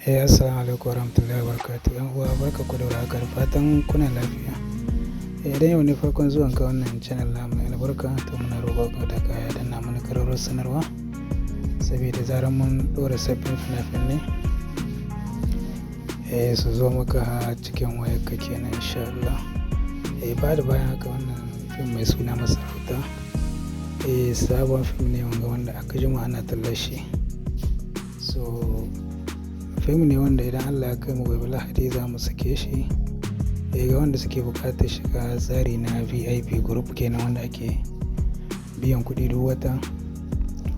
Assalamu alaikum warahmatullahi wabarakatuh. Yan uwa barkanku da warhaka, da fatan kuna lafiya. Idan yau ne farkon zuwan ka wannan channel namu mai albarka, to muna roƙon da ka danna mana ƙararrawar sanarwa saboda zarar mun ɗora sabbin fina-finai su zo maka cikin wayarka kenan insha Allah. Ba da bayan haka wannan fim mai suna Masarauta sabon fim ne wanda aka jima ana tallar shi. So fim ne wanda idan Allah ya kai mu gobe Lahadi za mu sake shi ga wanda suke buƙatar shiga tsari na VIP group kenan, wanda ake biyan kuɗi duk wata,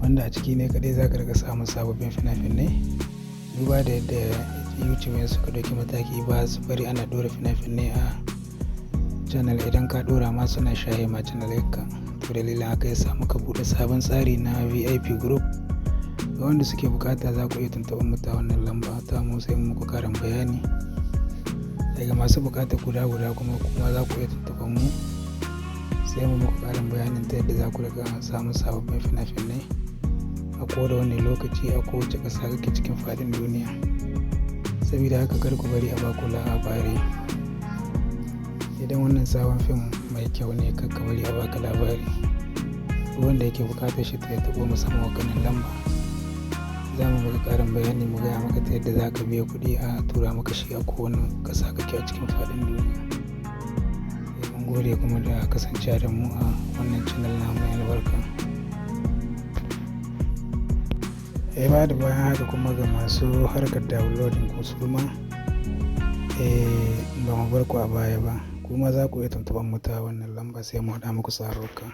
wanda a ciki ne kaɗai za ka riga samun sababbin fina-finai. Duba da yadda YouTube suka ɗauki mataki ba su bari ana ɗora fina-finai a channel, idan ka ɗora ma suna shaye ma channel ka. To dalilin haka ya sa muka buɗe sabon tsari na VIP group. Ga wanda suke bukata za ku iya tuntuɓar mu ta wannan lamba ta mu sai mu muku karin bayani. Daga masu bukata guda kuma za ku iya tuntuɓar mu sai mu muku karin bayanin ta yadda za ku riga samun sababbin fina-finai a kowane wani lokaci a kowace ƙasa kake cikin faɗin duniya. Saboda haka kar ku bari a baku labari. Idan wannan sabon fim mai kyau ne kar ka bari a baka labari. Wanda yake bukatar shi ta taɓo musamman wakanin lamba, za mu maka ƙarin bayani, mu gaya maka ta yadda za ka biya kuɗi a tura maka shi a kowane ƙasa kake a cikin faɗin duniya. Mun gode kuma da kasancewa da mu a wannan channel namu mai albarka. Ba da bayan haka kuma ga masu harkar downloading ko su ma ba mu bar ku a baya ba, kuma za ku iya tuntuɓar mu ta wannan lamba sai mu haɗa muku tsarurruka.